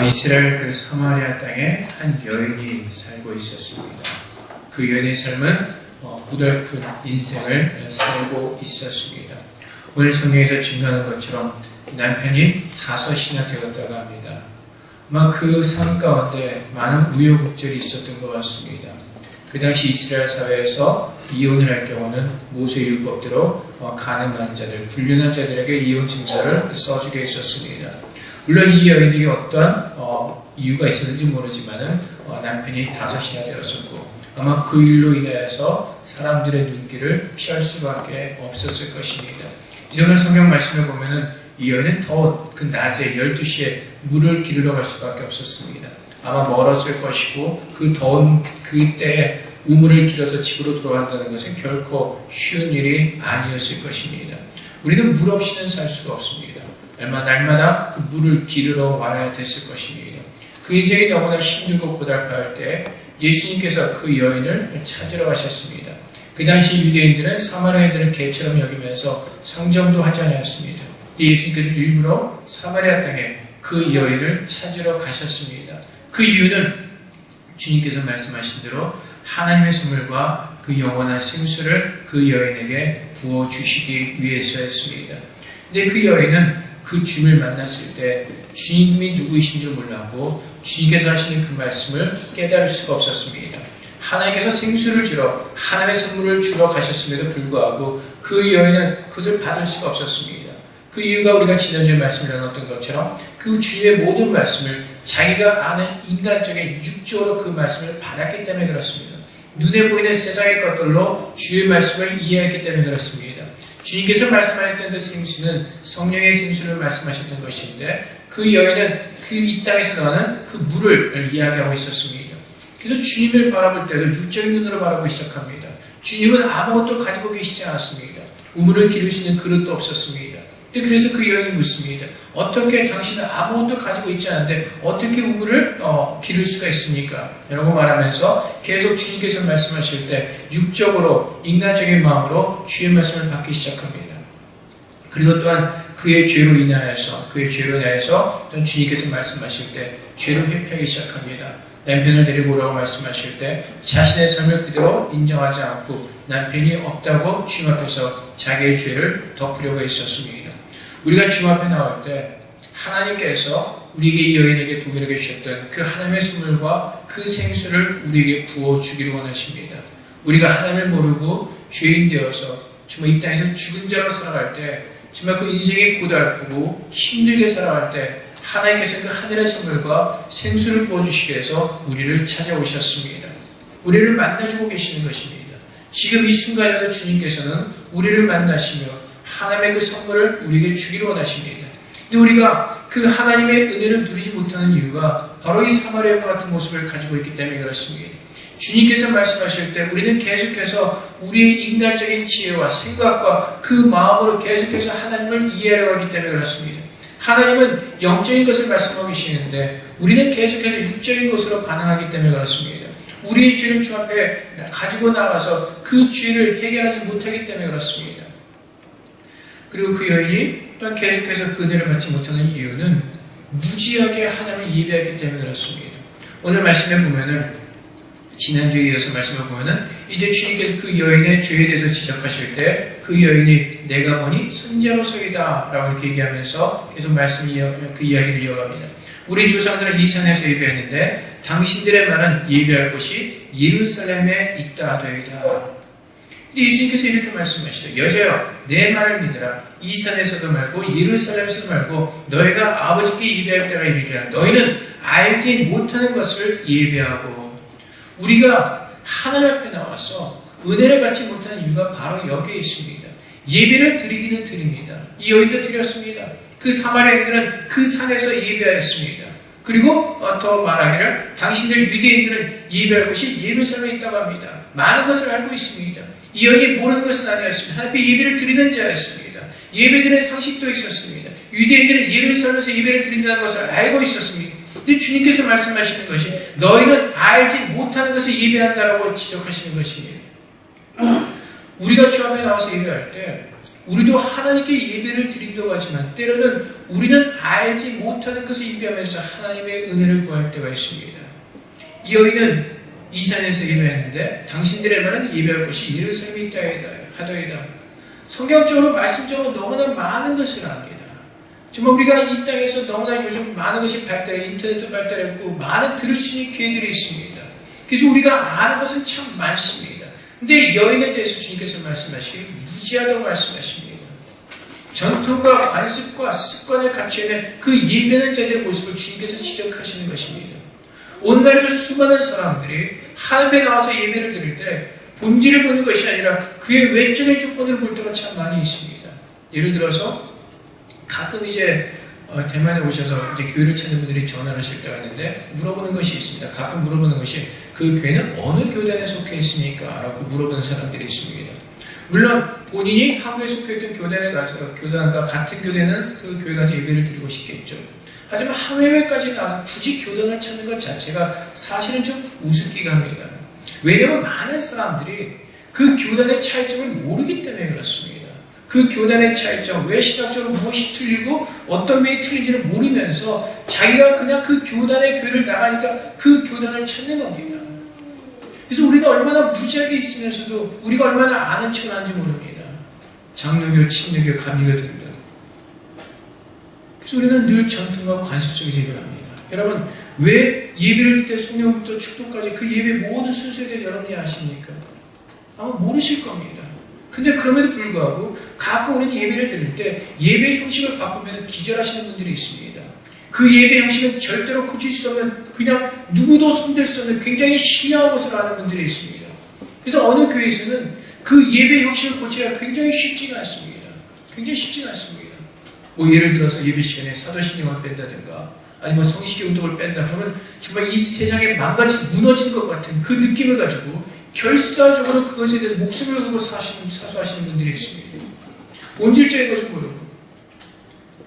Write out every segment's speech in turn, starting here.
이스라엘 그 사마리아 땅에 한 여인이 살고 있었습니다. 그 여인의 삶은 고달픈 인생을 살고 있었습니다. 오늘 성경에서 증거하는 것처럼 남편이 5이나 되었다고 합니다. 아마 그 삶 가운데 많은 우여곡절이 있었던 것 같습니다. 그 당시 이스라엘 사회에서 이혼을 할 경우는 모세율법대로 가늠한 자들, 불륜한 자들에게 이혼 증서를 써주게 했었습니다. 물론 이 여인에게 어떠한 이유가 있었는지 모르지만 남편이 5이나 되었었고 아마 그 일로 인해서 사람들의 눈길을 피할 수밖에 없었을 것입니다. 이제 오늘 성경 말씀을 보면은 이 여인은 더 그 낮에 12시에 물을 기르러 갈 수밖에 없었습니다. 아마 멀었을 것이고 그 더운 그때에 우물을 길어서 집으로 돌아간다는 것은 결코 쉬운 일이 아니었을 것입니다. 우리는 물 없이는 살 수가 없습니다. 날마다 그 물을 기르러 와야 됐을 것입니다. 그 인생이 너무나 힘들고 고달파할 때 예수님께서 그 여인을 찾으러 가셨습니다. 그 당시 유대인들은 사마리아인들은 개처럼 여기면서 상정도 하지 않았습니다. 예수님께서 일부러 사마리아 땅에 그 여인을 찾으러 가셨습니다. 그 이유는 주님께서 말씀하신 대로 하나님의 선물과 그 영원한 생수를 그 여인에게 부어주시기 위해서였습니다. 근데 그 여인은 그 주님을 만났을 때 주님이 누구이신 줄 몰랐고 주님께서 하시는 그 말씀을 깨달을 수가 없었습니다. 하나님께서 생수를 주러 하나님의 선물을 주러 가셨음에도 불구하고 그 여인은 그것을 받을 수가 없었습니다. 그 이유가 우리가 지난주에 말씀을 나눴던 것처럼 그 주님의 모든 말씀을 자기가 아는 인간적인 육적으로 그 말씀을 받았기 때문에 그렇습니다. 눈에 보이는 세상의 것들로 주의 말씀을 이해했기 때문에 그렇습니다. 주님께서 말씀하셨던 그 생수는 성령의 생수를 말씀하셨던 것인데 그 여인은 그 이 땅에서 나오는 그 물을 이야기하고 있었습니다. 그래서 주님을 바라볼 때도 육적인 눈으로 바라보기 시작합니다. 주님은 아무것도 가지고 계시지 않았습니다. 우물을 기를 수 있는 그릇도 없었습니다. 그래서 그 여인이 묻습니다. 어떻게 당신은 아무것도 가지고 있지 않은데 어떻게 우물을 기를 수가 있습니까? 라고 말하면서 계속 주님께서 말씀하실 때 육적으로 인간적인 마음으로 주의 말씀을 받기 시작합니다. 그리고 또한 그의 죄로 인하여서 또한 주님께서 말씀하실 때 죄로 회피하기 시작합니다. 남편을 데리고 오라고 말씀하실 때 자신의 삶을 그대로 인정하지 않고 남편이 없다고 주님 앞에서 자기의 죄를 덮으려고 했었습니다. 우리가 주님 앞에 나올 때 하나님께서 우리에게 이 여인에게 동일하게 주셨던 그 하나님의 선물과 그 생수를 우리에게 부어주기를 원하십니다. 우리가 하나님을 모르고 죄인 되어서 정말 이 땅에서 죽은 자로 살아갈 때 정말 그 인생이 고달프고 힘들게 살아갈 때 하나님께서 그 하늘의 선물과 생수를 부어주시기 위해서 우리를 찾아오셨습니다. 우리를 만나주고 계시는 것입니다. 지금 이 순간에도 주님께서는 우리를 만나시며 하나님의 그 선물을 우리에게 주기를 원하십니다. 근데 우리가 그 하나님의 은혜를 누리지 못하는 이유가 바로 이 사마리아와 같은 모습을 가지고 있기 때문에 그렇습니다. 주님께서 말씀하실 때 우리는 계속해서 우리의 인간적인 지혜와 생각과 그 마음으로 계속해서 하나님을 이해하려고 하기 때문에 그렇습니다. 하나님은 영적인 것을 말씀하고 계시는데 우리는 계속해서 육적인 것으로 반응하기 때문에 그렇습니다. 우리의 죄를 주 앞에 가지고 나가서 그 죄를 해결하지 못하기 때문에 그렇습니다. 그리고 그 여인이 또한 계속해서 그 은혜를 받지 못하는 이유는 무지하게 하나님을 예배하기 때문에 그렇습니다. 오늘 말씀에 보면은 지난주에 이어서 말씀을 보면은 이제 주님께서 그 여인의 죄에 대해서 지적하실 때 그 여인이 내가 보니 선자로서이다 라고 이렇게 얘기하면서 계속 그 이야기를 이어갑니다. 우리 조상들은 이 산에서 예배했는데 당신들의 말은 예배할 곳이 예루살렘에 있다 하더이다. 예수님께서 이렇게 말씀하시죠. 여자여 내 말을 믿으라. 이 산에서도 말고 예루살렘에서도 말고 너희가 아버지께 예배할 때가 이르리라. 너희는 알지 못하는 것을 예배하고. 우리가 하나님 앞에 나와서 은혜를 받지 못하는 이유가 바로 여기에 있습니다. 예배를 드리기는 드립니다. 이 여인도 드렸습니다. 그 사마리아인들은 그 산에서 예배하였습니다. 그리고 더 말하기를 당신들 유대인들은 예배할 곳이 예루살렘에 있다고 합니다. 많은 것을 알고 있습니다. 이 여인이 모르는 것은 아니었습니다. 하나님께 예배를 드리는 자였습니다. 예배드리는 상식도 있었습니다. 유대인들은 예루살렘에서 예배를 드린다는 것을 알고 있었습니다. 근데 주님께서 말씀하시는 것이 너희는 알지 못하는 것을 예배한다라고 지적하시는 것입니다. 우리가 주 앞에 나와서 예배할 때 우리도 하나님께 예배를 드린다고 하지만 때로는 우리는 알지 못하는 것을 예배하면서 하나님의 은혜를 구할 때가 있습니다. 이 여인은 이 산에서 예배했는데 당신들의 말은 예배할 곳이 예루살렘에 있다 하더이다. 성경적으로 말씀적으로 너무나 많은 것을 압니다. 정말 우리가 이 땅에서 너무나 요즘 많은 것이 인터넷도 발달했고 많은 들을 수 있는 기회들이 있습니다. 그래서 우리가 아는 것은 참 많습니다. 근데 여인에 대해서 주님께서 말씀하시기를 무지하다고 말씀하십니다. 전통과 관습과 습관에 갇혀있는 그 예배하는 자들의 모습을 주님께서 지적하시는 것입니다. 오늘날에도 수많은 사람들이 하늘에 나와서 예배를 드릴 때 본질을 보는 것이 아니라 그의 외적인 조건을 볼 때가 참 많이 있습니다. 예를 들어서 가끔 이제 대만에 오셔서 이제 교회를 찾는 분들이 전화를 하실 때가 있는데 물어보는 것이 있습니다. 가끔 물어보는 것이 그 교회는 어느 교단에 속해 있습니까? 라고 물어보는 사람들이 있습니다. 물론 본인이 한국에 속해 있던 교단에 가서 교단과 같은 교회는 그 교회 가서 예배를 드리고 싶겠죠. 하지만 해외까지 나와서 굳이 교단을 찾는 것 자체가 사실은 좀 우습기가 합니다. 왜냐하면 많은 사람들이 그 교단의 차이점을 모르기 때문에 그렇습니다. 그 교단의 차이점, 왜 신학적으로 무엇이 틀리고 어떤 면이 틀린지를 모르면서 자기가 그냥 그 교단의 교회를 나가니까 그 교단을 찾는 겁니다. 그래서 우리가 얼마나 무지하게 있으면서도 우리가 얼마나 아는 척을 하는지 모릅니다. 장로교, 침례교, 감리교 등등. 그래서 우리는 늘 전통과 관습 속에서 예배를 합니다. 여러분, 왜 예배를 드릴 때 성령부터 축도까지 그 예배 모든 순서에 대해 여러분이 아십니까? 아마 모르실 겁니다. 근데 그럼에도 불구하고 가끔 우리는 예배를 드릴 때 예배 형식을 바꾸면 기절하시는 분들이 있습니다. 그 예배 형식은 절대로 고칠 수 없는 그냥 누구도 손댈 수 없는 굉장히 신뢰한 것을 아는 분들이 있습니다. 그래서 어느 교회에서는 그 예배 형식을 고치기가 굉장히 쉽지가 않습니다. 굉장히 쉽지가 않습니다. 뭐 예를 들어서 예배 시간에 사도신경을 뺀다든가 아니면 성식의 운동을 뺀다 그러면 정말 이 세상에 무너진 것 같은 그 느낌을 가지고 결사적으로 그것에 대해서 목숨을 걸고 사수하시는 분들이 있습니다. 본질적인 것을 모르고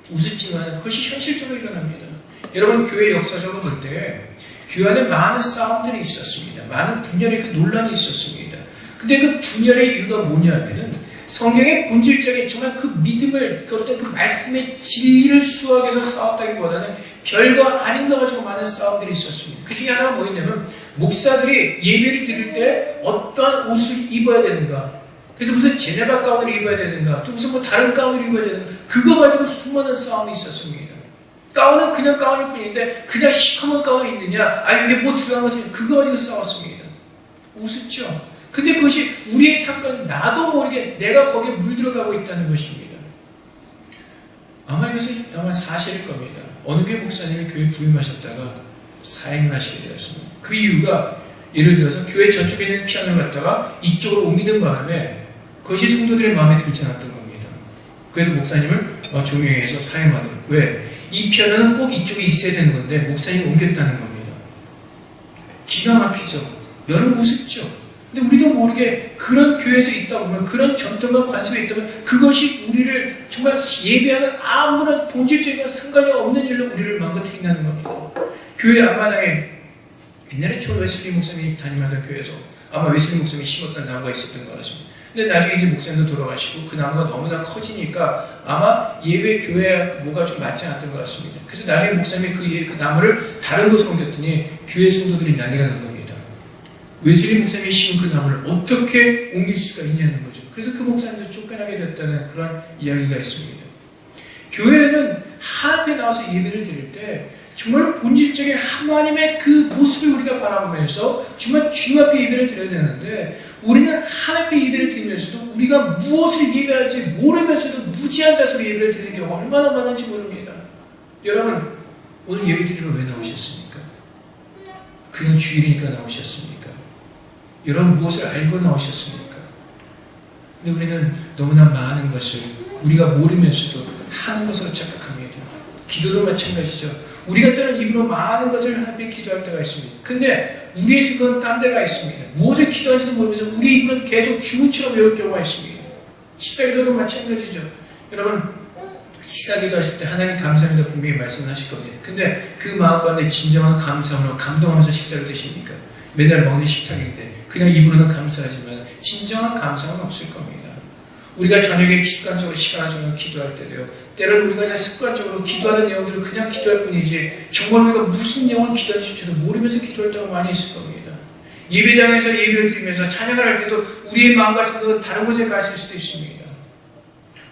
우습지만 그것이 현실적으로 일어납니다. 여러분 교회 역사적으로 볼 때 교회 안에 많은 싸움들이 있었습니다. 많은 분열의 그 논란이 있었습니다. 근데 그 분열의 이유가 뭐냐면은 성경의 본질적인 정말 그 믿음을 그 어떤 그 말씀의 진리를 수호하기 위해서 싸웠다기보다는 별거 아닌 거 가지고 많은 싸움들이 있었습니다. 그 중에 하나가 뭐였냐면 목사들이 예배를 드릴 때 어떤 옷을 입어야 되는가, 그래서 무슨 제네바 가운을 입어야 되는가, 또 무슨 뭐 다른 가운을 입어야 되는가, 그거 가지고 수많은 싸움이 있었습니다. 가운은 그냥 가운일 뿐인데 그냥 시커먼 가운을 입느냐, 이게 뭐 들어간 것을 그거 가지고 싸웠습니다. 우습죠? 근데 그것이 우리의 사건, 나도 모르게 내가 거기에 물들어가고 있다는 것입니다. 아마 이것은 아마 사실일 겁니다. 어느 교회 목사님이 교회 부임하셨다가 사임을 하시게 되었습니다. 그 이유가 예를 들어서 교회 저쪽에 있는 피아노를 갖다가 이쪽으로 옮기는 바람에 그것이 성도들의 마음에 들지 않았던 겁니다. 그래서 목사님을 종용해서 사임하더라고요. 왜? 이 피아노는 꼭 이쪽에 있어야 되는 건데 목사님이 옮겼다는 겁니다. 기가 막히죠. 여러분 우습죠? 근데 우리도 모르게 그런 교회에서 있다 보면, 그런 전통과 관습에 있다 보면 그것이 우리를 정말 예배하는 아무런 본질적인 상관이 없는 일로 우리를 망가뜨린다는 겁니다. 교회 앞마당에 옛날에 저 웨슬리 목사님이 담임하던 교회에서 아마 웨슬리 목사님이 심었던 나무가 있었던 것 같습니다. 근데 나중에 이제 목사님도 돌아가시고 그 나무가 너무나 커지니까 아마 예배 교회에 뭐가 좀 맞지 않았던 것 같습니다. 그래서 나중에 목사님이 그 나무를 다른 곳으로 옮겼더니 교회 성도들이 난리가 난 겁니다. 웨슬리 목사님이 심은 그 나무를 어떻게 옮길 수가 있냐는 거죠. 그래서 그 목사님도 쫓겨나게 됐다는 그런 이야기가 있습니다. 교회는 하나님에 나와서 예배를 드릴 때 정말 본질적인 하나님의 그 모습을 우리가 바라보면서 정말 주님 앞에 예배를 드려야 되는데, 우리는 하나님 앞에 예배를 드리면서도 우리가 무엇을 예배할지 모르면서도 무지한 자세로 예배를 드리는 경우가 얼마나 많은지 모릅니다. 여러분, 오늘 예배 드리러 왜 나오셨습니까? 그냥 주일이니까 나오셨습니까? 여러분 무엇을 알고 나오셨습니까? 근데 우리는 너무나 많은 것을 우리가 모르면서도 하는 것으로 착각합니다. 기도도 마찬가지죠. 우리가 때로는 입으로 많은 것을 하나님께 기도할 때가 있습니다. 근데 우리의 그건 딴 데가 있습니다. 무엇을 기도하는지도 모르면서 우리 입으로 계속 주문처럼 외울 경우가 있습니다. 식사기도도 마찬가지죠. 여러분 식사기도 하실 때 하나님 감사합니다 분명히 말씀하실 겁니다. 근데 그 마음 가운데 진정한 감사함으로 감동하면서 식사를 드십니까? 맨날 먹는 식탁인데 그냥 입으로는 감사하지만 진정한 감사는 없을 겁니다. 우리가 저녁에 습관적으로 시간을 정해 기도할 때도요. 때로는 우리가 그냥 습관적으로 기도하는 내용들을 그냥 기도할 뿐이지 정말 우리가 무슨 내용을 기도할지도 모르면서 기도할 때가 많이 있을 겁니다. 예배당에서 예배를 드리면서 찬양을 할 때도 우리의 마음과 생각은 다른 곳에 가 있을 수도 있습니다.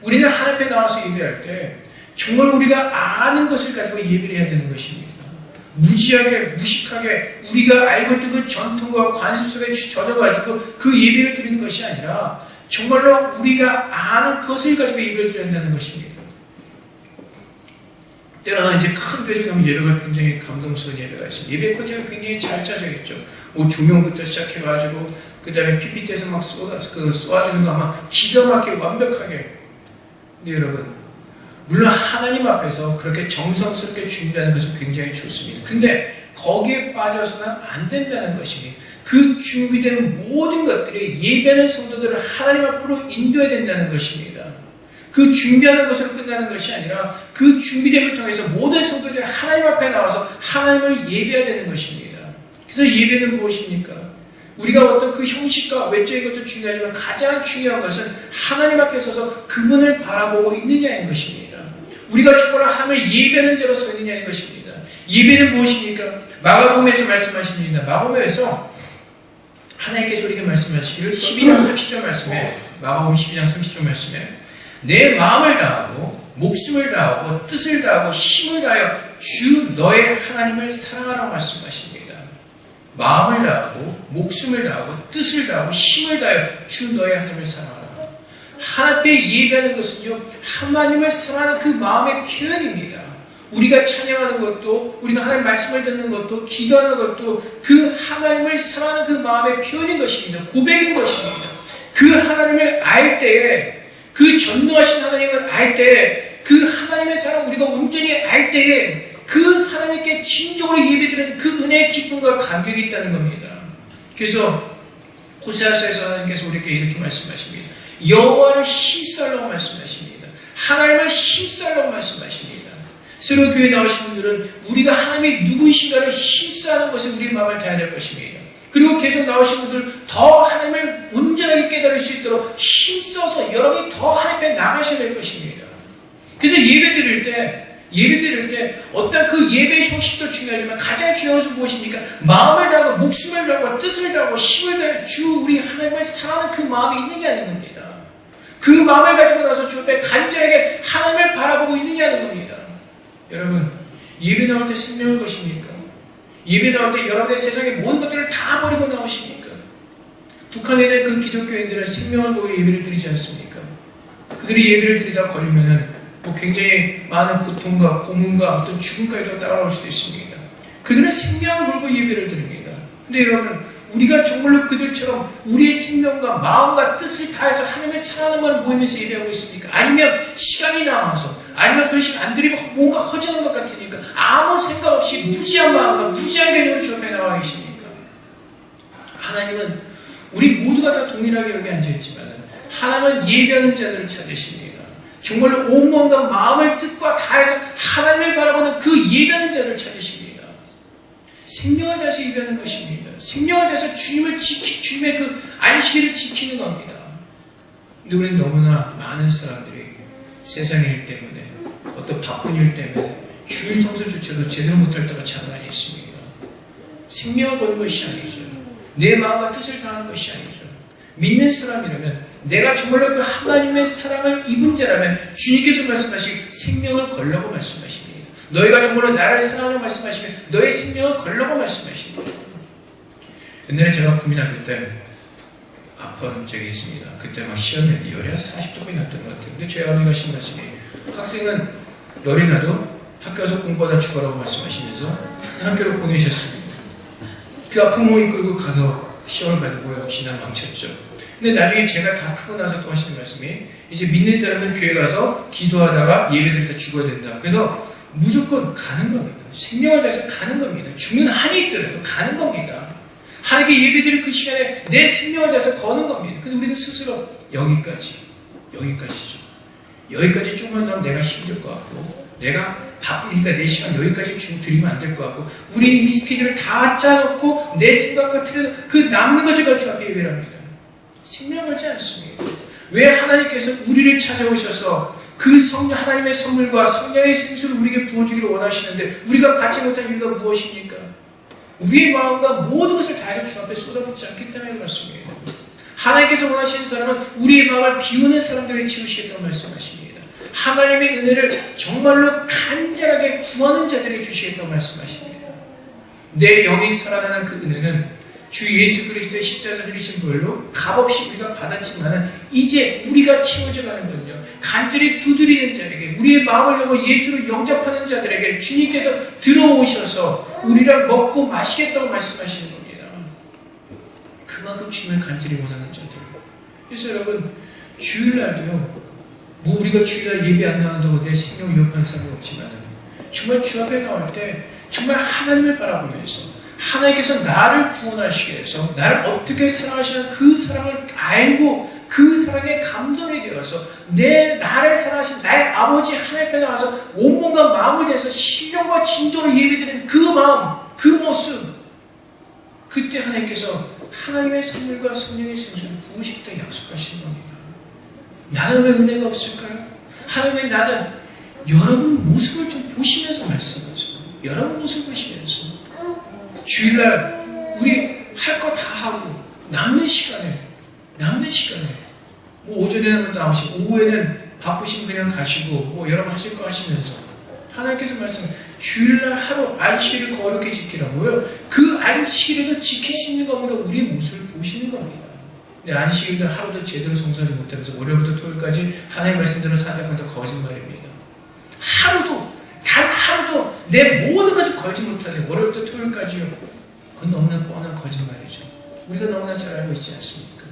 우리는 하나님 앞에 나와서 예배할 때 정말 우리가 아는 것을 가지고 예배를 해야 되는 것입니다. 무지하게 무식하게 우리가 알고 있던 그 전통과 관습 속에 젖어가지고 그 예배를 드리는 것이 아니라 정말로 우리가 아는 것을 가지고 예배를 드려야 한다는 것입니다. 때로는 이제 큰 배경하면 예배가 굉장히 감동스러운 예배가 있어요. 예배 코트가 굉장히 잘 짜져 있죠. 조명부터 시작해가지고 그 다음에 PPT에서 막 쏘아주는 거 아마 기가 막히게 완벽하게. 근데 여러분, 물론 하나님 앞에서 그렇게 정성스럽게 준비하는 것은 굉장히 좋습니다. 근데 거기에 빠져서는 안 된다는 것입니다. 그 준비된 모든 것들이 예배하는 성도들을 하나님 앞으로 인도해야 된다는 것입니다. 그 준비하는 것으로 끝나는 것이 아니라 그 준비됨을 통해서 모든 성도들이 하나님 앞에 나와서 하나님을 예배해야 되는 것입니다. 그래서 예배는 무엇입니까? 우리가 어떤 그 형식과 외적인 것도 중요하지만 가장 중요한 것은 하나님 앞에 서서 그분을 바라보고 있느냐인 것입니다. 우리가 정말 하나님을 예배하는 자로 서 있느냐인 것입니다. 예배는 무엇입니까? 마가복음에서 말씀하십니다. 마가복음에서 하나님께서 우리에게 말씀하시기를 12장 30절 말씀에 마가복음 12장 30절 말씀에 내 마음을 다하고 목숨을 다하고 뜻을 다하고 힘을 다하여 주 너의 하나님을 사랑하라고 말씀하십니다. 마음을 다하고 목숨을 다하고 뜻을 다하고 힘을 다하여 주 너의 하나님을 사랑하라. 하나님 앞에 예배하는 것은요, 하나님을 사랑하는 그 마음의 표현입니다. 우리가 찬양하는 것도, 우리가 하나님 말씀을 듣는 것도, 기도하는 것도 그 하나님을 사랑하는 그 마음의 표현인 것입니다. 고백인 것입니다. 그 하나님을 알 때에, 그 전능하신 하나님을 알 때에, 그 하나님의 사랑 우리가 온전히 알 때에 그 하나님께 진정으로 예배드리는 그 은혜의 기쁨과 감격이 있다는 겁니다. 그래서 호세아서에서 하나님께서 우리에게 이렇게 말씀하십니다. 여호와를 힘쓰라고 말씀하십니다. 하나님을 힘쓰라고 말씀하십니다. 새로 교회에 나오신 분들은 우리가 하나님이 누구이신가를 힘쓰는 것에 우리의 마음을 다해야 될 것입니다. 그리고 계속 나오신 분들 더 하나님을 온전하게 깨달을 수 있도록 힘써서 여러분이 더 하나님 앞에 나가셔야 될 것입니다. 그래서 예배 드릴 때 어떤 그 예배의 형식도 중요하지만 가장 중요한 것은 무엇입니까? 마음을 다하고 목숨을 다하고 뜻을 다하고 힘을 다해 주 우리 하나님을 사랑하는 그 마음이 있느냐는 겁니다. 그 마음을 가지고 나서 주 앞에 간절하게 하나님을 바라보고 있느냐는 겁니다. 여러분, 예배 나올 때 생명을 것입니까? 예배 나올 때 여러분의 세상의 모든 것들을 다 버리고 나오십니까? 북한에 있는 그 기독교인들은 생명을 보고 예배를 드리지 않습니까? 그들이 예배를 드리다 걸리면은 굉장히 많은 고통과 고문과 어떤 죽음까지도 따라올 수도 있습니다. 그들은 생명을 걸고 예배를 드립니다. 근데 여러분, 우리가 정말로 그들처럼 우리의 생명과 마음과 뜻을 다해서 하나님을 사랑하는 말을 모이면서 예배하고 있습니까? 아니면 시간이 남아서, 아니면 그 시간 안 드리면 뭔가 허전한 것 같으니까 아무 생각 없이 무지한 마음과 무지한 개념으로 주 앞에 나와 계십니까? 하나님은 우리 모두가 다 동일하게 여기 앉아있지만 하나님은 예배하는 자들을 찾으십니다. 정말로 온몸과 마음을 뜻과 다해서 하나님을 바라보는 그 예배하는 자를 찾으십니다. 생명을 다해서 예배하는 것입니다. 생명을 다해서 주님의 그 안식일을 지키는 겁니다. 근데 우리는 너무나 많은 사람들이 세상의 일 때문에 어떤 바쁜 일 때문에 주일 성수조차도 제대로 못할 때가 참 많이 있습니다. 생명을 거는 것이 아니죠. 내 마음과 뜻을 다하는 것이 아니죠. 믿는 사람이라면 내가 정말로 그 하나님의 사랑을 입은 자라면 주님께서 말씀하신 생명을 걸라고 말씀하십니다. 너희가 정말로 나를 사랑하는 말씀하시면 너의 생명을 걸라고 말씀하십니다. 옛날에 제가 국민학교 때 아픈 적이 있습니다. 그때 막 시험에 열이 한 40도가 났던 것 같아요. 근데 저희 아버지가 하신 말씀이 학생은 열이 나도 학교 가서 공부하다 죽어라고 말씀하시면서 학교로 보내셨습니다. 그 아픈 몸을 끌고 가서 시험을 가지고 역시나 망쳤죠. 근데 나중에 제가 다 크고 나서 또 하시는 말씀이 이제 믿는 사람은 교회 가서 기도하다가 예배드릴 때 죽어야 된다. 그래서 무조건 가는 겁니다. 생명을 다해서 가는 겁니다. 죽는 한이 있더라도 가는 겁니다. 하나님께 예배드릴 그 시간에 내 생명을 다해서 거는 겁니다. 근데 우리는 스스로 여기까지죠. 여기까지 조금만 더 하면 내가 힘들 것 같고 내가 바쁘니까 내 시간 여기까지 드리면 안 될 것 같고 우리는 이미 스케줄을 다 짜놓고 내 생각과 틀에서 그 남는 것을 가지고 앞에 예배를 합니다. 생명을 걸지 않습니다. 왜 하나님께서 우리를 찾아오셔서 그 성령 하나님의 선물과 성령의 생수를 우리에게 부어주기를 원하시는데 우리가 받지 못한 이유가 무엇입니까? 우리의 마음과 모든 것을 다해서 주 앞에 쏟아붓지 않기 때문에 그렇습니다. 하나님께서 원하시는 사람은 우리의 마음을 비우는 사람들을 지우시겠다고 말씀하십니다. 하나님의 은혜를 정말로 간절하게 구하는 자들에게 주시겠다고 말씀하십니다. 내 영이 살아나는 그 은혜는 주 예수 그리스도의 십자가에서 흘리신 보혈로 값없이 우리가 받았지만 이제 우리가 채워져가는 건요, 간절히 두드리는 자에게, 우리의 마음을 열고 예수를 영접하는 자들에게 주님께서 들어오셔서 우리랑 먹고 마시겠다고 말씀하시는 겁니다. 그만큼 주님을 간절히 원하는 자들. 그래서 여러분, 주일날도요, 뭐 우리가 주일날 예배 안 나간다고 내 생명을 위협하는 사람은 없지만 정말 주 앞에 나올 때 정말 하나님을 바라보면서 하나님께서 나를 구원하시기 위해서 나를 어떻게 사랑하시는 그 사랑을 알고 그 사랑에 감동이 되어서 나를 사랑하신 나의 아버지 하나님 앞에 나와서 온몸과 마음을 다해서 신령과 진정으로 예배드리는 그 마음, 그 모습, 그때 하나님께서 하나님의 선물과 성령의 생수를 부으시겠다 약속하시는 겁니다. 나는 왜 은혜가 없을까요? 하나님 왜 나는 여러분 모습을 좀 보시면서 말씀하세요. 여러분 모습 보시면서 주일날 우리 할 거 다 하고 남는 시간에 뭐 오전에는 나오시고 오후에는 바쁘신 그냥 가시고 뭐 여러분 하실 거 하시면서 하나님께서 주일날 하루 안식일을 거룩히 지키라고요. 그 안식일에도 지킬 수 있는 겁니다. 우리의 모습을 보시는 겁니다. 근데 안식일도 하루도 제대로 성사하지 못하면서 월요일부터 토요일까지 하나님의 말씀대로 산다는 것도 거짓말입니다. 단 하루도 내 모든 것을 걸지 못하는 월요일부터 토요일까지요. 그건 너무나 뻔한 거짓말이죠. 우리가 너무나 잘 알고 있지 않습니까?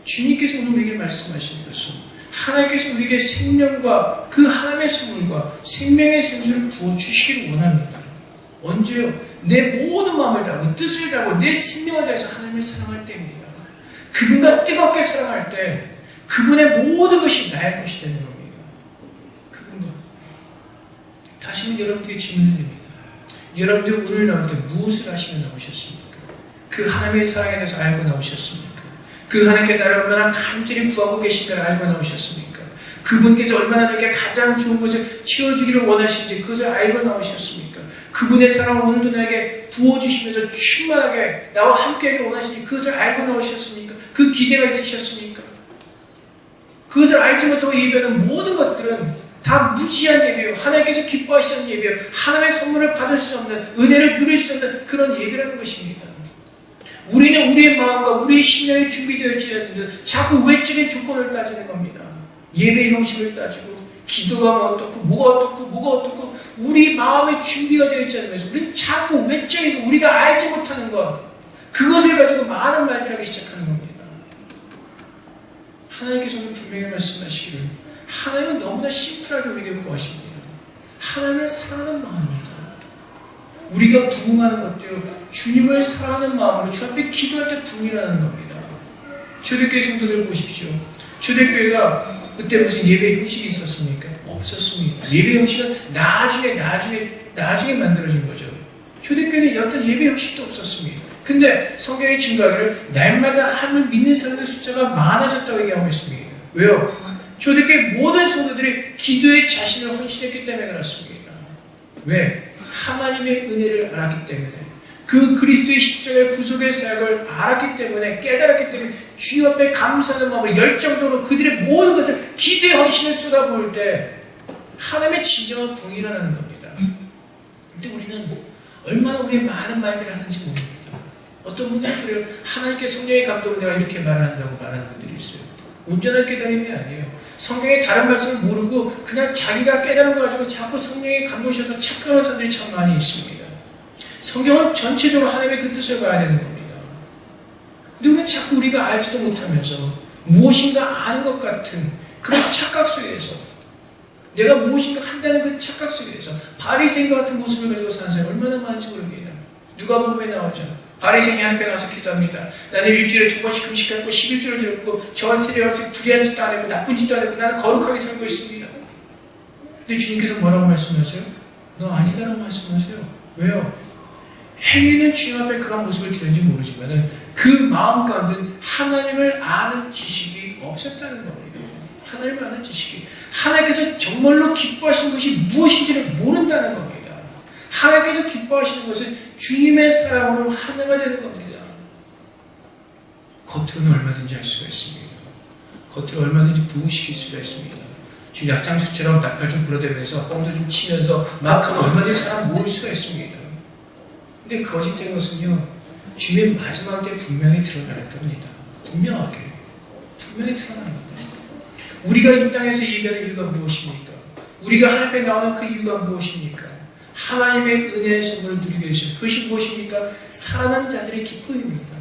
주님께서 오늘 우리에게 말씀하신 것은 하나님께서 우리에게 생명과 그 하나님의 선물과 생명의 생수를 부어주시기를 원합니다. 언제요? 내 모든 마음을 다하고 뜻을 다하고 내 생명을 다해서 하나님을 사랑할 때입니다. 그분과 뜨겁게 사랑할 때 그분의 모든 것이 나의 것이 되는 겁니다. 그분과 다시는 여러분께 질문을 드립니다. 여러분들 오늘 나올 때 무엇을 하시며 나오셨습니까? 그 하나님의 사랑에 대해서 알고 나오셨습니까? 그 하나님께서 나를 얼마나 간절히 구하고 계신가를 알고 나오셨습니까? 그분께서 얼마나 내게 가장 좋은 것을 채워주기를 원하시는지 그것을 알고 나오셨습니까? 그분의 사랑을 오늘도 나에게 부어주시면서 충만하게 나와 함께하기를 원하시는지 그것을 알고 나오셨습니까? 그 기대가 있으셨습니까? 그것을 알지 못하고 예배하는 모든 것들은 다 무지한 예배요. 하나님께서 기뻐하시지 않는 예배요. 하나님의 선물을 받을 수 없는, 은혜를 누릴 수 없는 그런 예배라는 것입니다. 우리는 우리의 마음과 우리의 신령이 준비되어 있지 않습니다. 자꾸 외적인 조건을 따지는 겁니다. 예배 형식을 따지고 기도가 뭐가 어떻고 우리 마음의 준비가 되어 있지 않으면서 우리는 자꾸 외적이고 우리가 알지 못하는 것, 그것을 가지고 많은 말들을 하기 시작하는 겁니다. 하나님께서 오늘 분명히 말씀하시기를 하나님은 너무나 심플하게 우리에게 구하십니다. 하나님을 사랑하는 마음입니다. 우리가 부흥하는 것도요, 주님을 사랑하는 마음으로 주 앞에 기도할 때 부흥이라는 겁니다. 초대교회 성도들 보십시오. 초대교회가 그때 무슨 예배 형식이 있었습니까? 없었습니다. 예배 형식은 나중에 만들어진 거죠. 초대교회는 어떤 예배 형식도 없었습니다. 근데 성경의 증거하기를 날마다 하나님을 믿는 사람들 숫자가 많아졌다고 얘기하고 있습니다. 왜요? 초대교회 모든 성도들이 기도에 자신을 헌신했기 때문에 그렇습니다. 왜? 하나님의 은혜를 알았기 때문에, 그 그리스도의 십자가의 구속의 사역을 알았기 때문에, 깨달았기 때문에 주님 앞에 감사하는 마음으로 열정적으로 그들의 모든 것을 기도의 헌신을 쏟아부을 때 하나님의 진정한 부흥이 일어나는 겁니다. 근데 우리는 얼마나 우리의 많은 말들을 하는지 모릅니다. 어떤 분들은 그래요. 하나님께 성령의 감동을 내가 이렇게 말한다고 말하는 분들이 있어요. 온전한 깨달음이 아니에요. 성경의 다른 말씀을 모르고 그냥 자기가 깨달은 거 가지고 자꾸 성령의 감동이셔서 착각하는 사람들이 참 많이 있습니다. 성경은 전체적으로 하나님의 그 뜻을 봐야 되는 겁니다. 근데 왜 자꾸 우리가 알지도 못하면서 무엇인가 아는 것 같은 그런 착각 속에서, 내가 무엇인가 한다는 그 착각 속에서 바리새인과 같은 모습을 가지고 사는 사람이 얼마나 많은지 모릅니다. 누가복음에 나오죠. 바리새인이 하나님께 나와서 기도합니다. 나는 일주일에 2번씩 금식하고 11조를 드렸고 저세례와 불의한 짓도 안 했고 나쁜 짓도 안 했고 나는 거룩하게 살고 있습니다. 근데 주님께서 뭐라고 말씀하세요? 너 아니다라고 말씀하세요. 왜요? 행위는 주님 앞에 그런 모습을 드렸는지 모르지만 그 마음 가운데 하나님을 아는 지식이 없었다는 겁니다. 하나님을 아는 지식이. 하나님께서 정말로 기뻐하시는 것이 무엇인지를 모른다는 겁니다. 하나님께서 기뻐하시는 것은 주님의 사랑으로 하나가 되는 겁니다. 겉으로는 얼마든지 할 수가 있습니다. 겉으로 얼마든지 부흥시킬 수가 있습니다. 지금 약장수처럼 나팔 좀 불어대면서 뻥도 좀 치면서 막 하면 얼마든지 사람 모을 수가 있습니다. 근데 거짓된 것은요, 주님의 마지막 때 분명히 드러날 겁니다. 분명하게. 분명히 드러날 겁니다. 우리가 이 땅에서 예배하는 이유가 무엇입니까? 우리가 하나님 앞에 나오는 그 이유가 무엇입니까? 하나님의 은혜의 선물을 누리기 위해서. 그것이 무엇입니까? 살아난 자들의 기쁨입니다.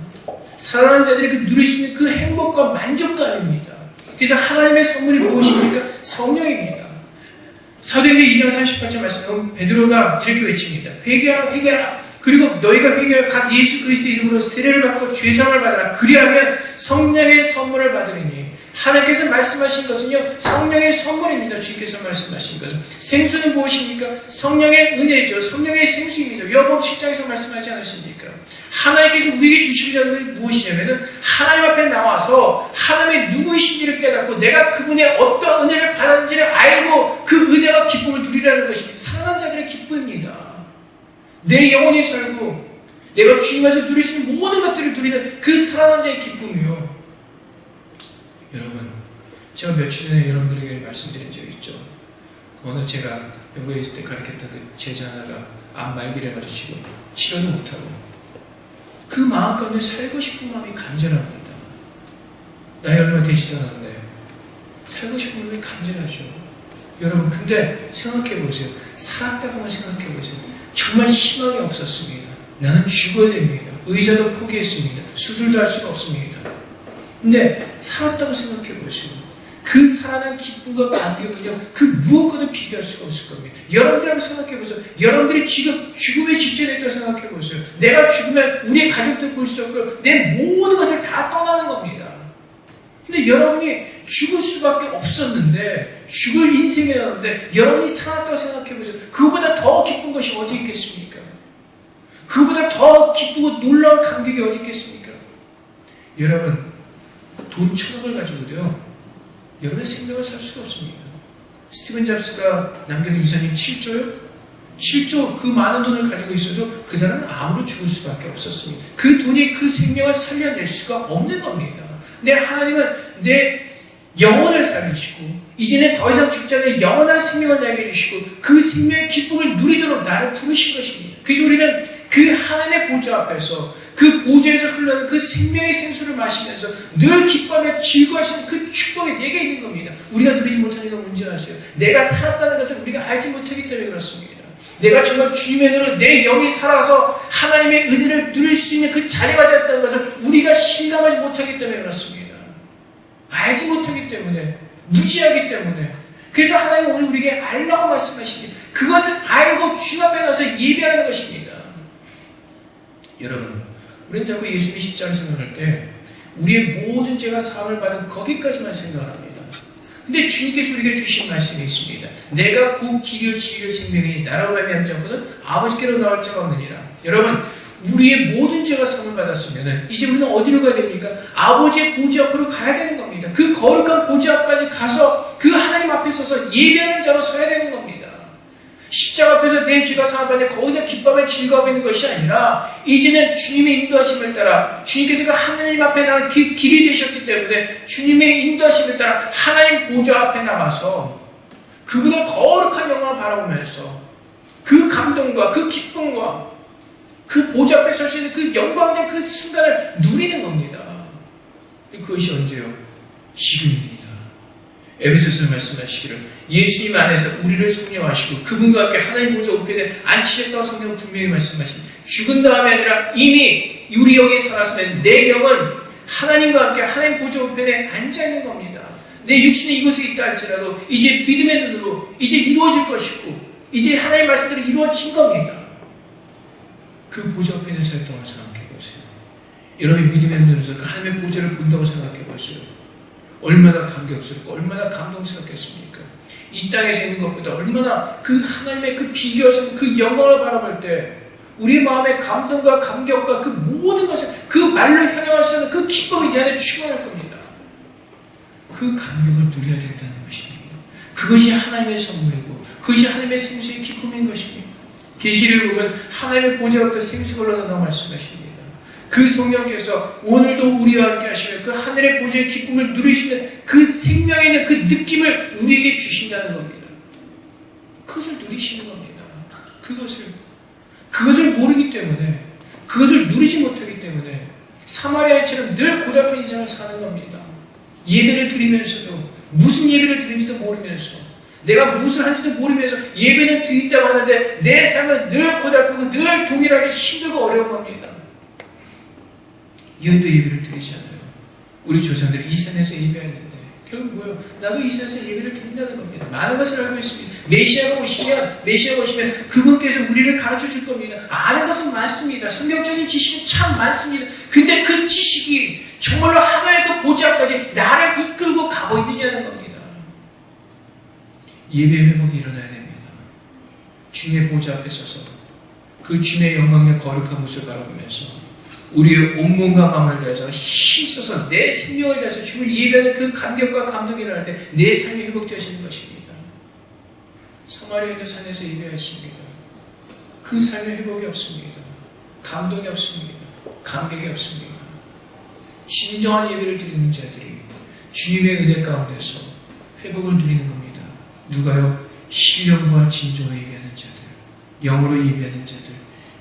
살아난 자들이 누릴 수 있는 그 행복과 만족감입니다. 그래서 하나님의 선물이 무엇입니까? 성령입니다. 사도행전 2장 38절 말씀은 베드로가 이렇게 외칩니다. 회개하라, 회개하라. 그리고 너희가 회개하여 각 예수 그리스도 이름으로 세례를 받고 죄사함을 받으라. 그리하면 성령의 선물을 받으리니. 하나님께서 말씀하신 것은요, 성령의 선물입니다. 주께서 말씀하신 것은. 생수는 무엇입니까? 성령의 은혜죠. 성령의 생수입니다. 요한복음 10장에서 말씀하지 않으십니까? 하나님께서 우리에게 주시려는 것이 무엇이냐면은 하나님 앞에 나와서 하나님의 누구이신지를 깨닫고 내가 그분의 어떤 은혜를 받았는지를 알고 그 은혜와 기쁨을 누리라는 것이 살아난 자들의 기쁨입니다. 내 영혼이 살고 내가 주님에서 누릴 수 있는 모든 것들을 누리는 그 살아난 자의 기쁨이요. 여러분, 제가 며칠 전에 여러분들에게 말씀드린 적 있죠. 어느 제가 영국에 있을 때 가르쳤던 그 제자 하나가 암 말기를 가지고 치료도 못하고 그 마음 가운데 살고 싶은 마음이 간절합니다. 나이 얼마 되지도 않았는데 살고 싶은 마음이 간절하죠. 여러분, 근데 생각해 보세요. 살았다고만 생각해 보세요. 정말 희망이 없었습니다. 나는 죽어야 됩니다. 의사도 포기했습니다. 수술도 할 수가 없습니다. 근데 살았다고 생각해 보세요. 그 살아난 기쁨과 감격은요, 그 무엇과도 비교할 수가 없을 겁니다. 여러분들 한번 생각해 보세요. 여러분들이 지금 죽음의 직전에 있다고 생각해 보세요. 내가 죽으면 우리의 가족들 볼 수 없고 내 모든 것을 다 떠나는 겁니다. 근데 여러분이 죽을 수밖에 없었는데, 죽을 인생이었는데 여러분이 살았다고 생각해 보세요. 그보다 더 기쁜 것이 어디 있겠습니까? 그보다 더 기쁘고 놀라운 감격이 어디 있겠습니까? 여러분, 돈 1,000억을 가지고도요, 여러분의 생명을 살 수가 없습니다. 스티븐 잡스가 남긴 유산이 7조요? 7조, 그 많은 돈을 가지고 있어도 그 사람은 암으로 죽을 수밖에 없었습니다. 그 돈이 그 생명을 살려낼 수가 없는 겁니다. 근데 하나님은 내 영혼을 살리시고 이제는 더 이상 죽지 않는 영원한 생명을 나에게 주시고 그 생명의 기쁨을 누리도록 나를 부르신 것입니다. 그래서 우리는 그 하나님의 보좌 앞에서 그 보좌에서 흘러는 그 생명의 생수를 마시면서 늘 기뻐하며 즐거워하시는 그 축복이 내게 있는 겁니다. 우리가 누리지 못하는 건 문제 아세요? 내가 살았다는 것을 우리가 알지 못하기 때문에 그렇습니다. 내가 정말 주님의 은혜로 내 영이 살아서 하나님의 은혜를 누릴 수 있는 그 자리가 되었다는 것을 우리가 실감하지 못하기 때문에 그렇습니다. 알지 못하기 때문에, 무지하기 때문에. 그래서 하나님은 오늘 우리에게 알라고 말씀하십니다. 그것을 알고 주 앞에 나서 예배하는 것입니다. 여러분, 우리는 자꾸 예수님의 십자가를 생각할 때 우리의 모든 죄가 사함을 받은 거기까지만 생각을 합니다. 근데 주님께서 우리에게 주신 말씀이 있습니다. 내가 곧 길이요 진리요 생명이니 나로 말미암지 않고는 아버지께로 나올 자가 없느니라. 여러분, 우리의 모든 죄가 사함을 받았으면 이제 우리는 어디로 가야 됩니까? 아버지의 보좌 앞으로 가야 되는 겁니다. 그 거룩한 보좌 앞까지 가서 그 하나님 앞에 서서 예배하는 자로 서야 되는 겁니다. 십자가 앞에서 내 죄가 사함받는데 거기서 기뻐하며 즐거워하고 있는 것이 아니라 이제는 주님의 인도하심을 따라 주님께서 하나님 앞에 나간 길이 되셨기 때문에 주님의 인도하심을 따라 하나님 보좌 앞에 나가서 그분의 거룩한 영광을 바라보면서 그 감동과 그 기쁨과 그 보좌 앞에 설 수 있는 그 영광된 그 순간을 누리는 겁니다. 그것이 언제요? 지금입니다. 에베소서 말씀하시기를 예수님 안에서 우리를 속량하시고 그분과 함께 하나님 보좌 우편에 앉히셨다고 성경은 분명히 말씀하십니다. 죽은 다음이 아니라 이미 우리 영이 살았으면 내 영은 하나님과 함께 하나님 보좌 우편에 앉아있는 겁니다. 내 육신이 이곳에 있다 할지라도 이제 믿음의 눈으로 이제 이루어질 것이고 이제 하나님의 말씀대로 이루어진 겁니다. 그 보좌 우편에 서 있다고 생각해 보세요. 여러분이 믿음의 눈으로 그 하나님의 보좌를 본다고 생각해 보세요. 얼마나 감격스럽고 얼마나 감동스럽겠습니까? 이 땅에서 있는 것보다 얼마나 그 하나님의 그 비교하신 그 영광을 바라볼 때 우리 마음의 감동과 감격과 그 모든 것을 그 말로 형용할 수 없는 그 기쁨이 내 안에 충만할 겁니다. 그 감격을 누려야 된다는 것입니다. 그것이 하나님의 선물이고 그것이 하나님의 생수의 기쁨인 것입니다. 계시를 보면 하나님의 보좌로부터 생수가 흘러나온다고 말씀하십니다. 그 성령께서 오늘도 우리와 함께 하시며 그 하늘의 보좌의 기쁨을 누리시는 그 생명에 있는 그 느낌을 우리에게 주신다는 겁니다. 그것을 누리시는 겁니다. 그것을 모르기 때문에, 그것을 누리지 못하기 때문에 사마리아인처럼 늘 고달픈 인생을 사는 겁니다. 예배를 드리면서도 무슨 예배를 드리는지도 모르면서, 내가 무엇을 하는지도 모르면서 예배는 드린다고 하는데 내 삶은 늘 고달프고 늘 동일하게 힘들고 어려운 겁니다. 이혼도 예배를 드리잖아요. 우리 조상들이 이 산에서 예배했는데 결국 뭐예요? 나도 이 산에서 예배를 드린다는 겁니다. 많은 것을 알고 있습니다. 메시아가 오시면 그분께서 우리를 가르쳐 줄 겁니다. 아는 것은 많습니다. 성경적인 지식은 참 많습니다. 근데 그 지식이 정말로 하나의 그 보좌까지 나를 이끌고 가고 있느냐는 겁니다. 예배 회복이 일어나야 됩니다. 주님의 보좌 앞에 서서 그 주님의 영광의 거룩한 모습을 바라보면서 우리의 온몸과 마음을 다해서 힘써서 내 생명을 다해서 주님을 예배하는 그 감격과 감동이 일어날 때 내 삶이 회복되어지는 것입니다. 사마리아인도 산에서 예배하십니다. 그 삶의 회복이 없습니다. 감동이 없습니다. 감격이 없습니다. 진정한 예배를 드리는 자들이 주님의 은혜 가운데서 회복을 누리는 겁니다. 누가요? 신령과 진정으로 예배하는 자들, 영으로 예배하는 자들,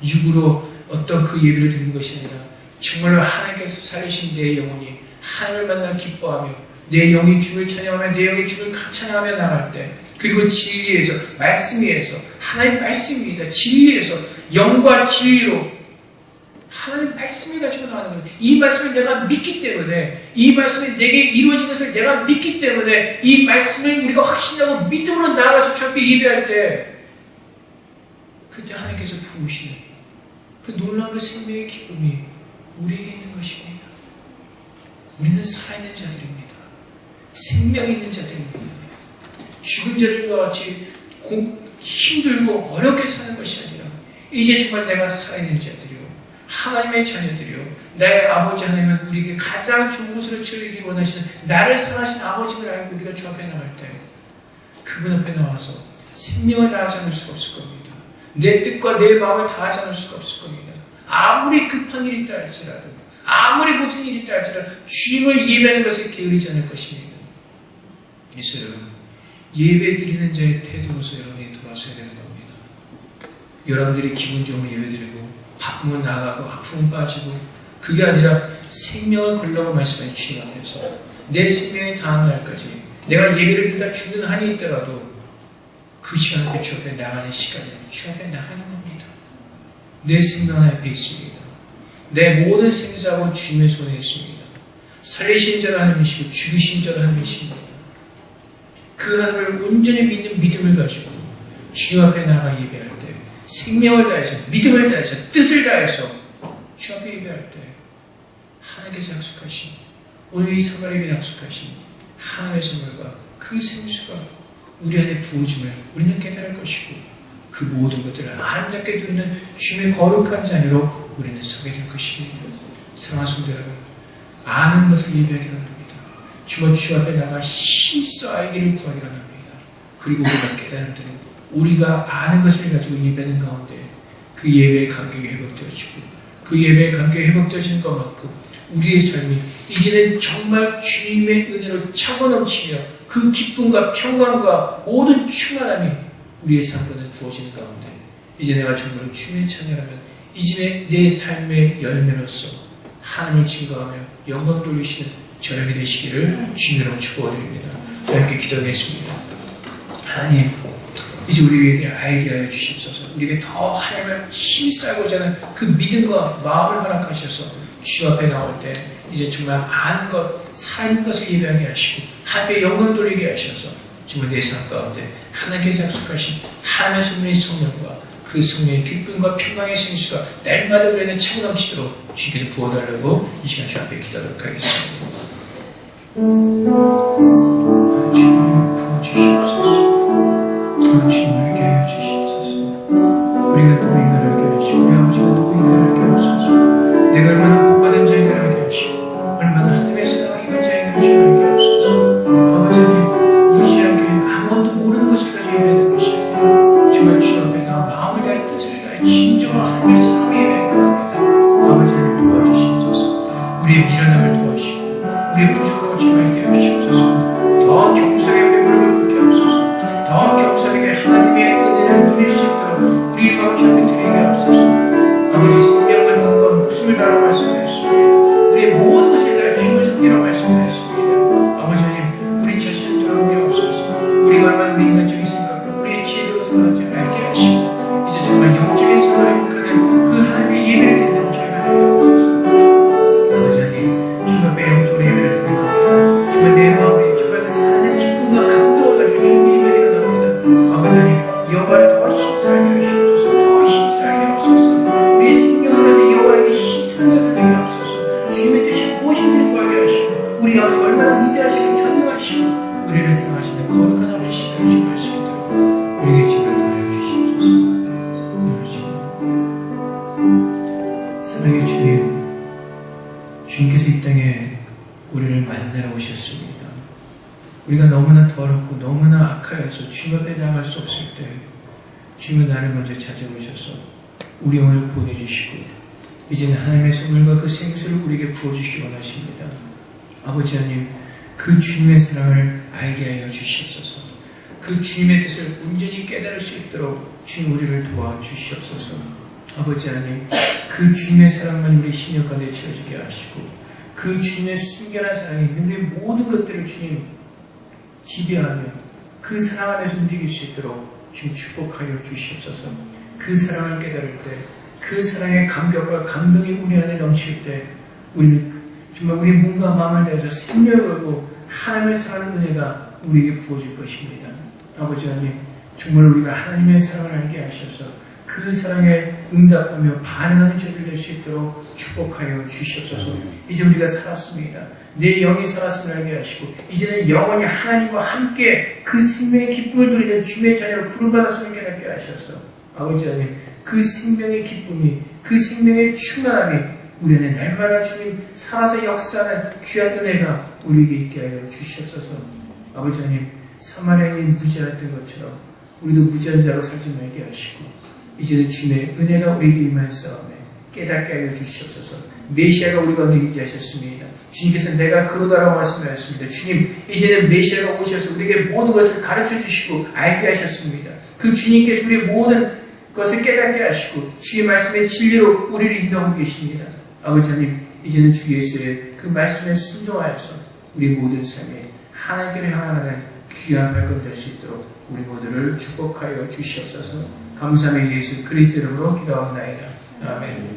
육으로 어떤 그 예배를 드리는 것이 아니라 정말로 하나님께서 살리신 내 영혼이 하나님을 만나 기뻐하며 내 영이 주를 찬양하며 내 영이 주를 찬양하며 나갈 때, 그리고 진리에서, 말씀 위에서, 하나님 말씀입니다. 진리에서 영과 진리로 하나님 말씀을 가지고 나가는 거예요. 이 말씀을 내가 믿기 때문에, 이 말씀이 내게 이루어진 것을 내가 믿기 때문에 이 말씀을 우리가 확신하고 믿음으로 나아가서 주 앞에 예배할 때 그때 하나님께서 부으시는 그 놀라운 그 생명의 기쁨이 우리에게 있는 것입니다. 우리는 살아있는 자들입니다. 생명이 있는 자들입니다. 죽은 자들과 같이 힘들고 어렵게 사는 것이 아니라 이제 정말 내가 살아있는 자들이요, 하나님의 자녀들이요, 나의 아버지 하나님은 우리에게 가장 좋은 곳으로 치우기를 원하시는 나를 사랑하시는 아버지를 알고 우리가 주 앞에 나갈 때 그분 앞에 나와서 생명을 다하지 않을 수가 없을 겁니다. 내 뜻과 내 마음을 다하지 않을 수가 없을 겁니다. 아무리 급한 일이 있다 할지라도, 아무리 모든 일이 있다 할지라도 주님을 예배하는 것에 게으르지 않을 것입니다. 그래서 여러분, 예배 드리는 자의 태도로서 여러분이 돌아서야 되는 겁니다. 여러분들이 기분 좋으면 예배 드리고 바쁘면 나가고 아프면 빠지고, 그게 아니라 생명을 걸라고 말씀하신 주님 앞에서 내 생명이 다한 날까지 내가 예배를 드린다 죽는 한이 있더라도 그 시간에 주 앞에 나가는 시간이면 주 앞에 나가는 겁니다. 내 생명 앞에 있습니다. 내 모든 생사하고 주님의 손에 있습니다. 살리신 자는 하나님이시고 죽이신 자는 하나님이십니다. 그 하나님을 온전히 믿는 믿음을 가지고 주 앞에 나가 예배할 때, 생명을 다해서, 믿음을 다해서, 뜻을 다해서 주 앞에 예배할 때 하나님께서 약속하신, 오늘 이 사마리아에 약속하신 하나님의 선물과 그 생수가 우리 안에 부어짐을 우리는 깨달을 것이고, 그 모든 것들을 아름답게 누리는 주님의 거룩한 자녀로 우리는 서게 될 것입니다. 사랑하는 성도 여러분, 아는 것을 예배하기로 합니다. 주와 주 앞에 나가 힘써 알기를 구하기로 합니다. 그리고 우리가 깨달은 대로 우리가 아는 것을 가지고 예배하는 가운데 그 예배의 감격이 회복되어지고, 그 예배의 감격이 회복되어지는 것만큼 우리의 삶이 이제는 정말 주님의 은혜로 차고 넘치며 그 기쁨과 평강과 모든 충만함이 우리의 삶가운데 부어지는 가운데 이제 내가 정말 주님의 찬양하면 이제 내 삶의 열매로서 하나님을 증거하며 영광 돌리시는 저녁이 되시기를 주님으로 축복드립니다. 함께 기도하겠습니다. 하나님, 이제 우리에게 알게 하여 주십소서. 우리에게 더 하나님을 힘싸고자 하는 그 믿음과 마음을 허락하셔서 주 앞에 나올 때 이제 정말 아는 것, 살는 것을 예배하게 하시고 하나님의 영광 돌리게 하셔서 정말 내 삶 가운데 하나님께서 약속하신 하나님의 성령의 성령과 그 성령의 기쁨과 평강의 생수가 날마다 우리에게 차고 넘치도록 주께서 부어달라고 이 시간 주 앞에 기도하도록 하겠습니다. 주님 부어주시옵소서. 당신을 알게 하여 주시옵소서. 우리가 또 인간을 알게 하여 하시고 우리 아버지가 누구인가 알게 하옵소서. 내가 얼마나 복받은 자인가 알게 하시고 얼마나 하나님의 사랑을 입은 자인가 좀 알게 하옵소서. 아버지 하나님 무지하게 아무것도 모르는 것을 가지고 있는 것이 정말 주 앞에 나 마음을 다해 뜻을 다해 진정한 하나님의 사랑에 행합니다. 아버지 하나님 도와주시옵소서. 우리의 미련함을 도와주시고 우리의 부족함을 좀 알게 하시옵소서. 더 겸손하게 배우는 것 하옵소서. 더 겸손하게 하나님의 은혜를 누릴 수 있도록 우리의 마음을 잡게 드리게 하옵소서. 아버지 성경 같은 건 웃음을 달라고 말씀하셨습니다. 우리의 모든 것을 다 주님의 성경이라고 말씀하셨습니다. 아버지 하나님 우리 자신을 돌아보게 하옵소서. 우리가 얼마나 우리 인간적인 생각으로 우리의 지혜로 살아가지 알게 하시고 이제 정말 영적인 생활을 행복하는 그 하나님의 예배를 드리는 저희가 되게 하옵소서. 아버지 하나님 주님 앞에 영적으로 예배를 드리는 겁니다. 정말 내 마음에 정말 그 사는 기쁨과 감동을 가지고 주님의 예배를 드립니다. 아버지 하나님 여호와를 더 힘싸게 하시옵소서. 더 힘싸게 하옵소서. 우리의 생명을 위해서 여호와에게 힘쓰는 자들 되게 하옵소서. 주님의 뜻이 무엇인지 구하게 하시고 우리 아버지 얼마나 위대하시고 전능하시고 우리를 사랑하시는 거룩한 하나님이시를 증거할 수 있도록 우리에게 지혜를 더하여 주시옵소서. 사랑의 주님, 주님께서 이 땅에 우리를 만나러 오셨습니다. 우리가 너무나 더럽고 너무나 악하여서 주님 앞에 나갈 수 없을 때 주님은 나를 먼저 찾아오셔서 우리 영혼을 구원해 주시고 이제는 하나님의 선물과 그 생수를 우리에게 부어주시기 원하십니다. 아버지 하나님, 그 주님의 사랑을 알게 하여 주시옵소서. 그 주님의 뜻을 온전히 깨달을 수 있도록 주님 우리를 도와주시옵소서. 아버지 하나님, 그 주님의 사랑만 우리 심령 가운데 채워지게 하시고 그 주님의 순결한 사랑이 우리의 모든 것들을 주님 지배하며 그 사랑 안에서 움직일 수 있도록 주님 축복하여 주시옵소서. 그 사랑을 깨달을 때 그 사랑의 감격과 감동이 우리 안에 넘칠 때 우리는 정말 우리의 몸과 마음을 다해서 생명을 걸고 하나님의 사랑하는 은혜가 우리에게 부어질 것입니다. 아버지 하나님, 정말 우리가 하나님의 사랑을 알게 하셔서 그 사랑에 응답하며 반응하는 저들 될 수 있도록 축복하여 주시옵소서. 이제 우리가 살았습니다. 내 영이 살았음을 알게 하시고 이제는 영원히 하나님과 함께 그 생명의 기쁨을 누리는 주님의 자녀로 부름받았음을 깨닫게 하셔서 아버지 하나님, 그 생명의 기쁨이 그 생명의 충만함이 우리 안에 날마다 주님 살아서 역사하는 귀한 은혜가 우리에게 있게 하여 주시옵소서. 아버지 하나님, 사마리아인이 무지했던 것처럼 우리도 무지한 자로 살지 말게 하시고 이제는 주님의 은혜가 우리에게 임하였사오매 깨닫게 하여 주시옵소서. 메시아가 우리 가운데 임재하셨습니다. 주님께서 내가 그러다라고 말씀하셨습니다. 주님, 이제는 메시아가 오셔서 우리에게 모든 것을 가르쳐 주시고 알게 하셨습니다. 그 주님께서 우리의 모든 것을 깨닫게 하시고 주의 말씀의 진리로 우리를 인도하고 계십니다. 아버지 하나님, 이제는 주 예수의 그 말씀에 순종하여서 우리 모든 삶에 하나님께로 향하는 귀한 발걸음 될 수 있도록 우리 모두를 축복하여 주시옵소서. 감사의 예수 그리스도 이름으로 기도합니다. 아멘.